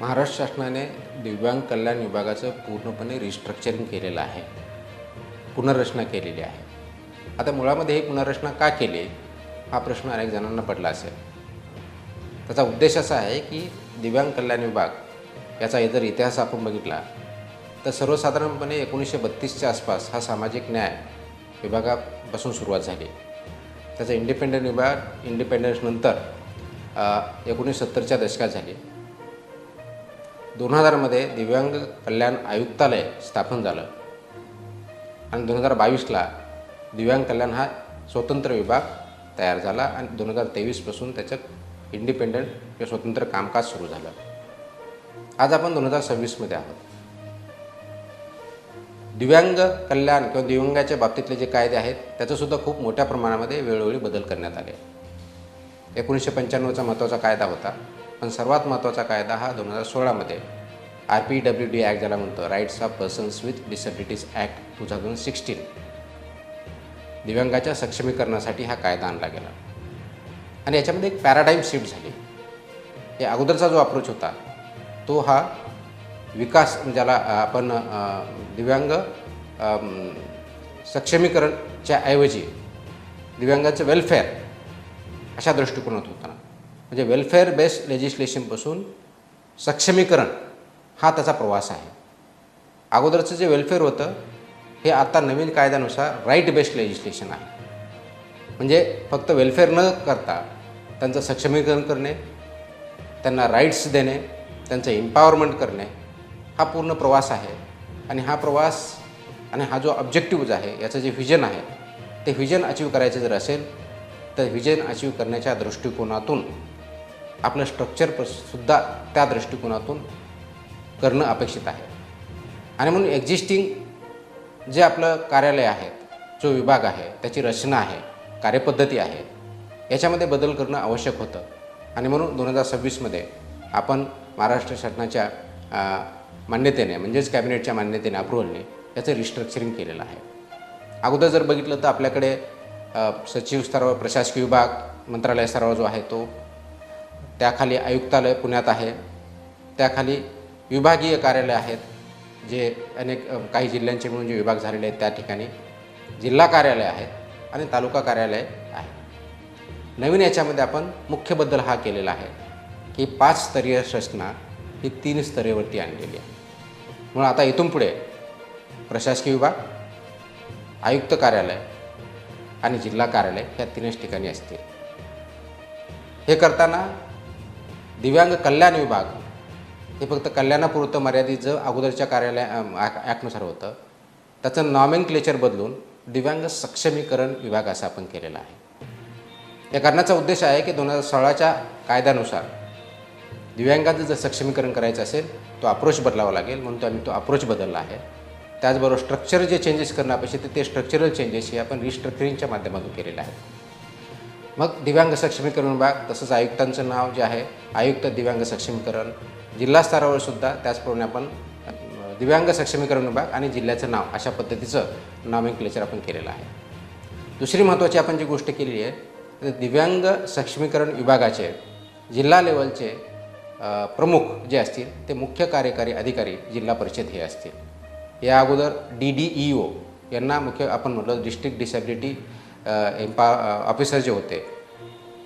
महाराष्ट्र शासनाने दिव्यांग कल्याण विभागाचं पूर्णपणे रिस्ट्रक्चरिंग केलेलं आहे, पुनर्रचना केलेली आहे. आता मुळामध्ये ही पुनर्रचना का केली हा प्रश्न अनेक जणांना पडला असेल. त्याचा उद्देश असा आहे की दिव्यांग कल्याण विभाग याचा जर इतिहास आपण बघितला तर सर्वसाधारणपणे 1932च्या आसपास हा सामाजिक न्याय विभागापासून सुरुवात झाली. त्याचा इंडिपेंडंट विभाग इंडिपेंडन्सनंतर 1970च्या दशकात झाली. 2000मध्ये दिव्यांग कल्याण आयुक्तालय स्थापन झालं आणि 2022ला दिव्यांग कल्याण हा स्वतंत्र विभाग तयार झाला आणि 2023पासून त्याच्यात इंडिपेंडंट किंवा स्वतंत्र कामकाज सुरू झालं. आज आपण 2026मध्ये आहोत. दिव्यांग कल्याण किंवा दिव्यांगाच्या बाबतीतले जे कायदे आहेत त्याचंसुद्धा खूप मोठ्या प्रमाणामध्ये वेळोवेळी बदल करण्यात आले. 1995चा महत्त्वाचा कायदा होता, पण सर्वात महत्त्वाचा कायदा हा 2016मध्ये RPWD ॲक्ट ज्याला म्हणतो, rights of persons with disabilities act 2016, दिव्यांगाच्या सक्षमीकरणासाठी हा कायदा आणला गेला. आणि याच्यामध्ये एक पॅराडाईम शिफ्ट झाली. या अगोदरचा जो अप्रोच होता तो हा विकास, ज्याला आपण दिव्यांग सक्षमीकरणच्या ऐवजी दिव्यांगाचं वेलफेअर अशा दृष्टिकोनात होता. म्हणजे वेलफेअर बेस्ड लेजिस्लेशनपासून सक्षमीकरण हा त्याचा प्रवास आहे. अगोदरचं जे वेलफेअर होतं हे आता नवीन कायद्यानुसार राईट बेस्ड लेजिस्लेशन आहे. म्हणजे फक्त वेलफेअर न करता त्यांचं सक्षमीकरण करणे, त्यांना राईट्स देणे, त्यांचं एम्पॉवरमेंट करणे हा पूर्ण प्रवास आहे. आणि हा प्रवास आणि हा जो ऑब्जेक्टिव्ह आहे, याचं जे व्हिजन आहे ते व्हिजन अचीव करायचं जर असेल तर व्हिजन अचीव करण्याच्या दृष्टिकोनातून आपलं स्ट्रक्चरसुद्धा त्या दृष्टिकोनातून करणं अपेक्षित आहे. आणि म्हणून एक्झिस्टिंग जे आपलं कार्यालय आहे, जो विभाग आहे, त्याची रचना आहे, कार्यपद्धती आहे, याच्यामध्ये बदल करणं आवश्यक होतं. आणि म्हणून 2026मध्ये आपण महाराष्ट्र शासनाच्या मान्यतेने, म्हणजेच कॅबिनेटच्या मान्यतेने, अप्रुव्हलने याचं रिस्ट्रक्चरिंग केलेलं आहे. अगोदर जर बघितलं तर आपल्याकडे सचिव स्तरावर प्रशासकीय विभाग, मंत्रालय स्तरावर जो आहे तो, त्याखाली आयुक्तालय पुण्यात आहे, त्याखाली विभागीय कार्यालय आहेत जे काही जिल्ह्यांचे मिळून जे विभाग झालेले आहेत त्या ठिकाणी, जिल्हा कार्यालय आहेत आणि तालुका कार्यालय आहे. नवीन याच्यामध्ये आपण मुख्य बदल हा केलेला आहे की 5 स्तरीय रचना ही 3 स्तरेवरती आणलेली आहे. म्हणून आता इथून पुढे प्रशासकीय विभाग, आयुक्त कार्यालय आणि जिल्हा कार्यालय ह्या 3च ठिकाणी असतील. हे करताना दिव्यांग कल्याण विभाग हे फक्त कल्याणापुरतं मर्यादित जर अगोदरच्या कार्यालय ॲक्टनुसार होतं, त्याचं नॉमेनक्लेचर बदलून दिव्यांग सक्षमीकरण विभाग असं आपण केलेलं आहे. या करण्याचा उद्देश आहे की 2016च्या कायद्यानुसार दिव्यांगाचं जर सक्षमीकरण करायचं असेल तो अप्रोच बदलावा लागेल, म्हणून आम्ही तो अप्रोच बदलला आहे. त्याचबरोबर स्ट्रक्चर जे चेंजेस करणं अपेक्षित आहे ते स्ट्रक्चरल चेंजेस हे आपण रिस्ट्रक्चरिंगच्या माध्यमातून केलेले आहेत. मग दिव्यांग सक्षमीकरण विभाग, तसंच आयुक्तांचं नाव जे आहे आयुक्त दिव्यांग सक्षमीकरण, जिल्हा स्तरावर सुद्धा त्याचप्रमाणे आपण दिव्यांग सक्षमीकरण विभाग आणि जिल्ह्याचं नाव अशा पद्धतीचं नॉमेनक्लेचर आपण केलेलं आहे. दुसरी महत्त्वाची आपण जी गोष्ट केलेली आहे, दिव्यांग सक्षमीकरण विभागाचे जिल्हा लेवलचे प्रमुख जे असतील ते मुख्य कार्यकारी अधिकारी जिल्हा परिषद हे असतील. या अगोदर DDEO यांना मुख्य आपण म्हटलं डिस्ट्रिक्ट डिसेबिलिटी ऑफिसर जे होते,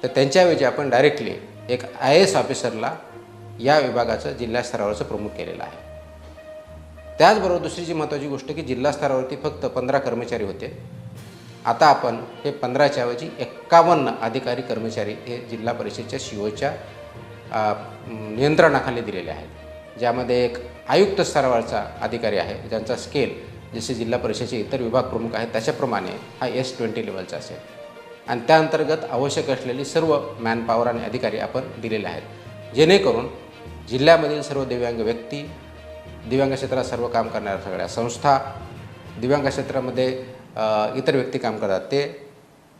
तर त्यांच्याऐवजी आपण डायरेक्टली एक IAS ऑफिसरला या विभागाचं जिल्हा स्तरावरचं प्रमुख केलेलं आहे. त्याचबरोबर दुसरी जी महत्त्वाची गोष्ट की जिल्हा स्तरावरती फक्त 15 कर्मचारी होते, आता आपण हे 15च्या ऐवजी 51 अधिकारी कर्मचारी हे जिल्हा परिषदेच्या CEOच्या नियंत्रणाखाली दिलेले आहेत. ज्यामध्ये एक आयुक्त स्तरावरचा अधिकारी आहे ज्यांचा स्केल जसे जिल्हा परिषदेचे इतर विभाग प्रमुख आहेत त्याच्याप्रमाणे हा S20 लेवलचा असेल. आणि त्या अंतर्गत आवश्यक असलेली सर्व मॅनपॉवर आणि अधिकारी आपण दिलेले आहेत, जेणेकरून जिल्ह्यामधील सर्व दिव्यांग व्यक्ती, दिव्यांग क्षेत्रात सर्व काम करणाऱ्या सगळ्या संस्था, दिव्यांग क्षेत्रामध्ये इतर व्यक्ती काम करतात ते,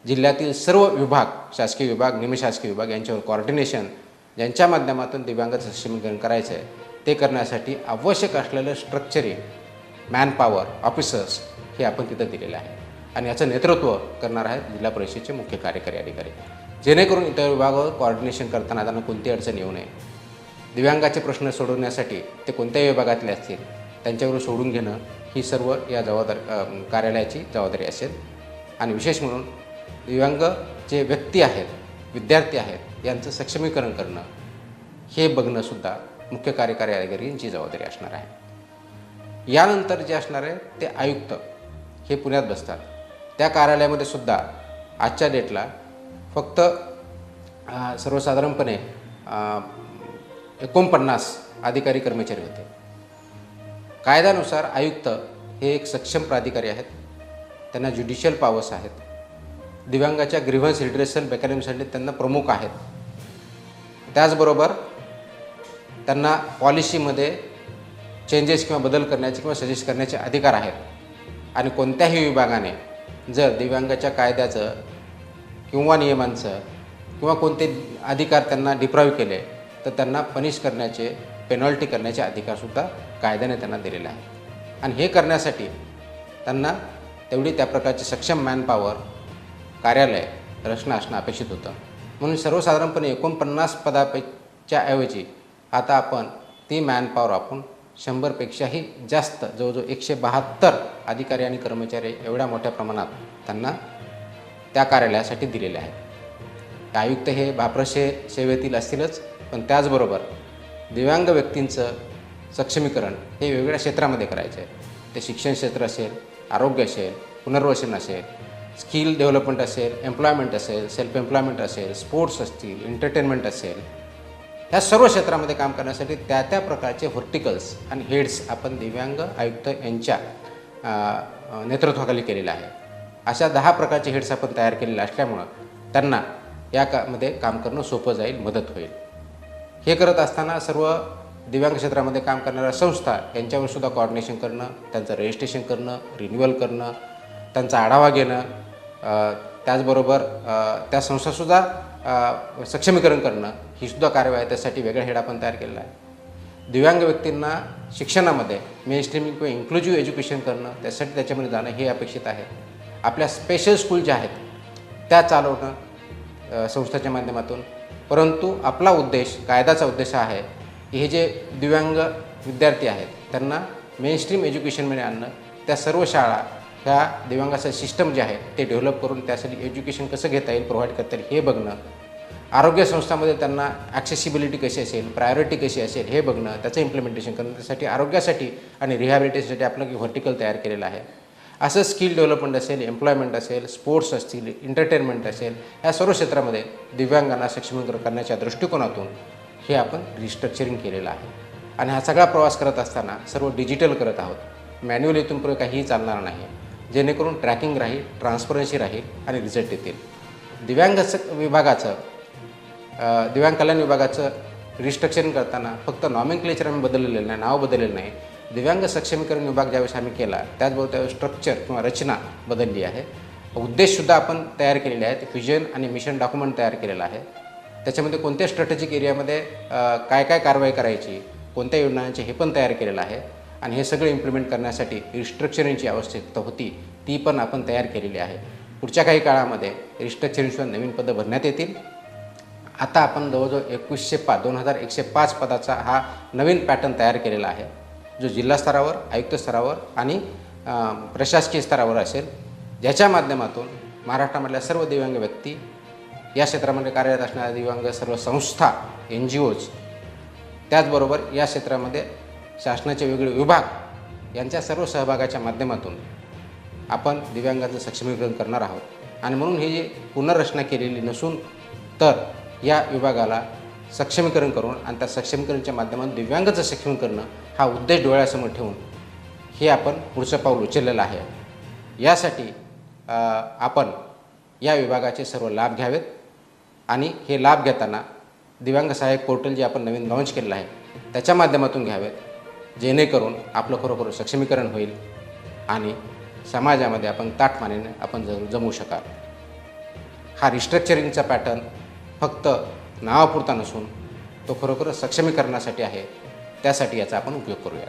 जिल्ह्यातील सर्व विभाग, शासकीय विभाग, निमशासकीय विभाग यांच्यावर कोऑर्डिनेशन, ज्यांच्या माध्यमातून दिव्यांगाचं सक्षमीकरण करायचं आहे ते करण्यासाठी आवश्यक असलेलं स्ट्रक्चरिंग, मॅनपॉवर, ऑफिसर्स हे आपण तिथं दिलेलं आहे. आणि याचं नेतृत्व करणार आहेत जिल्हा परिषदेचे मुख्य कार्यकारी अधिकारी, जेणेकरून इतर विभागावर कोऑर्डिनेशन करताना त्यांना कोणती अडचण येऊ नये. दिव्यांगाचे प्रश्न सोडवण्यासाठी ते कोणत्याही विभागातले असतील त्यांच्यावर सोडून घेणं ही सर्व या कार्यालयाची जबाबदारी असेल. आणि विशेष म्हणून दिव्यांग जे व्यक्ती आहेत, विद्यार्थी आहेत, यांचं सक्षमीकरण करणं हे बघणंसुद्धा मुख्य कार्यकारी अधिकारी यांची जबाबदारी असणार आहे. यानंतर जे असणार आहे ते आयुक्त हे पुण्यात बसतात. त्या कार्यालयामध्ये सुद्धा आजच्या डेटला फक्त सर्वसाधारणपणे 49 अधिकारी कर्मचारी होते. कायद्यानुसार आयुक्त हे एक सक्षम प्राधिकारी आहेत. त्यांना ज्युडिशियल पॉवर्स आहेत. दिव्यांगाच्या ग्रीव्हन्स रिड्रेसल मेकॅनिझमसाठी त्यांना प्रमुख आहेत. त्याचबरोबर त्यांना पॉलिसीमध्ये चेंजेस किंवा बदल करण्याचे किंवा सजेस्ट करण्याचे अधिकार आहेत. आणि कोणत्याही विभागाने जर दिव्यांगाच्या कायद्याचं किंवा नियमांचं किंवा कोणते अधिकार त्यांना डिप्राईव्ह केले तर त्यांना पनिश करण्याचे, पेनॉल्टी करण्याचे अधिकारसुद्धा कायद्याने त्यांना दिलेले आहे. आणि हे करण्यासाठी त्यांना तेवढी त्या प्रकारचे सक्षम मॅनपॉवर कार्यालय रचना असणं अपेक्षित होतं. म्हणून सर्वसाधारणपणे 49 पदाच्या ऐवजी आता आपण ती मॅनपॉवर आपण 100पेक्षाही जास्त जवळजवळ 172 अधिकारी आणि कर्मचारी एवढ्या मोठ्या प्रमाणात त्यांना त्या कार्यालयासाठी दिलेले आहे. आयुक्त हे भाप्रशे सेवेतील असतीलच, पण त्याचबरोबर दिव्यांग व्यक्तींचं सक्षमीकरण हे वेगवेगळ्या क्षेत्रामध्ये करायचं आहे. ते शिक्षण क्षेत्र असेल, आरोग्य असेल, पुनर्वसन असेल, स्किल डेव्हलपमेंट असेल, एम्प्लॉयमेंट असेल, सेल्फ एम्प्लॉयमेंट असेल, स्पोर्ट्स असतील, एंटरटेनमेंट असेल, ह्या सर्व क्षेत्रामध्ये काम करण्यासाठी त्या प्रकारचे व्हर्टिकल्स आणि हेड्स आपण दिव्यांग आयुक्त यांच्या नेतृत्वाखाली केलेलं आहे. अशा 10 प्रकारचे हेड्स आपण तयार केलेले असल्यामुळं त्यांना मध्ये काम करणं सोपं जाईल, मदत होईल. हे करत असताना सर्व दिव्यांग क्षेत्रामध्ये काम करणाऱ्या संस्था यांच्यावर सुद्धा कोऑर्डिनेशन करणं, त्यांचं रजिस्ट्रेशन करणं, रिन्युअल करणं, त्यांचा आढावा घेणं, त्याचबरोबर त्या संस्थासुद्धा सक्षमीकरण करणं ही सुद्धा कार्यवाही आहे. त्यासाठी वेगळा हेड आपण तयार केलेला आहे. दिव्यांग व्यक्तींना शिक्षणामध्ये मेनस्ट्रीमिंग किंवा इन्क्लुझिव्ह एज्युकेशन करणं, त्यासाठी त्याच्यामध्ये जाणं हे अपेक्षित आहे. आपल्या स्पेशल स्कूल ज्या आहेत त्या चालवणं संस्थेच्या माध्यमातून. परंतु आपला उद्देश, कायद्याचा उद्देश आहे की हे जे दिव्यांग विद्यार्थी आहेत त्यांना मेनस्ट्रीम एज्युकेशनमध्ये आणणं, त्या सर्व शाळा ह्या दिव्यांगाचं सिस्टम जे आहे ते डेव्हलप करून त्यासाठी एज्युकेशन कसं घेता येईल, प्रोव्हाइड करता येईल हे बघणं. आरोग्य संस्थांमध्ये त्यांना ॲक्सेसिबिलिटी कशी असेल, प्रायोरिटी कशी असेल हे बघणं, त्याचं इम्प्लिमेंटेशन करणं. त्यासाठी आरोग्यासाठी आणि रिहॅबिलिटेशनसाठी आपलं व्हर्टिकल तयार केलेलं आहे. असं स्किल डेव्हलपमेंट असेल, एम्प्लॉयमेंट असेल, स्पोर्ट्स असतील, एंटरटेनमेंट असेल, या सर्व क्षेत्रामध्ये दिव्यांगांना सक्षमीकरण करण्याच्या दृष्टिकोनातून हे आपण रिस्ट्रक्चरिंग केलेलं आहे. आणि हा सगळा प्रवास करत असताना सर्व डिजिटल करत आहोत. मॅन्युअल इथून पुढे काहीही चालणार नाही, जेणेकरून ट्रॅकिंग राहील, ट्रान्सपरन्सी राहील आणि रिझल्ट येतील. दिव्यांग कल्याण विभागाचं रिस्ट्रक्चरिंग करताना फक्त नॉमेनक्लेचर आम्ही बदललेलं नाही, नाव बदललेलं नाही. दिव्यांग सक्षमीकरण विभाग ज्यावेळेस आम्ही केला त्याचबरोबर त्यावेळेस स्ट्रक्चर किंवा रचना बदलली आहे. उद्देशसुद्धा आपण तयार केलेले आहेत. व्हिजन आणि मिशन डॉक्युमेंट तयार केलेलं आहे. त्याच्यामध्ये कोणत्या स्ट्रॅटेजिक एरियामध्ये काय काय कारवाई करायची, कोणत्या योजनांचे हे पण तयार केलेलं आहे. आणि हे सगळं इम्प्लिमेंट करण्यासाठी रिस्ट्रक्चरिंगची आवश्यकता होती, ती पण आपण तयार केलेली आहे. पुढच्या काही काळामध्ये रिस्ट्रक्चरिंगशिवाय नवीन पदं भरण्यात येतील. आता आपण जवळजवळ 2105 पदाचा हा नवीन पॅटर्न तयार केलेला आहे, जो जिल्हा स्तरावर, आयुक्त स्तरावर आणि प्रशासकीय स्तरावर असेल, ज्याच्या माध्यमातून महाराष्ट्रामधल्या सर्व दिव्यांग व्यक्ती, या क्षेत्रामध्ये कार्यरत असणाऱ्या दिव्यांग सर्व संस्था, NGOज, त्याचबरोबर या क्षेत्रामध्ये शासनाचे वेगळे विभाग यांच्या सर्व सहभागाच्या माध्यमातून आपण दिव्यांगांचं सक्षमीकरण करणार आहोत. आणि म्हणून ही जी पुनर्रचना केलेली नसून तर या विभागाला सक्षमीकरण करून आणि त्या सक्षमीकरणाच्या माध्यमातून दिव्यांगाचं सक्षमीकरण करणं हा उद्देश डोळ्यासमोर ठेवून हे आपण पुढचं पाऊल उचललेलं आहे. यासाठी आपण या विभागाचे सर्व लाभ घ्यावेत आणि हे लाभ घेताना दिव्यांग सहाय्यक पोर्टल जे आपण नवीन लॉन्च केलेलं आहे त्याच्या माध्यमातून घ्यावेत, जेणेकरून आपलं खरोखर सक्षमीकरण होईल आणि समाजामध्ये आपण ताटमानेने आपण जमू शकाल. हा रिस्ट्रक्चरिंगचा पॅटर्न फक्त नावापुरता नसून तो खरोखर सक्षमीकरणासाठी आहे. त्यासाठी याचा आपण उपयोग करूया.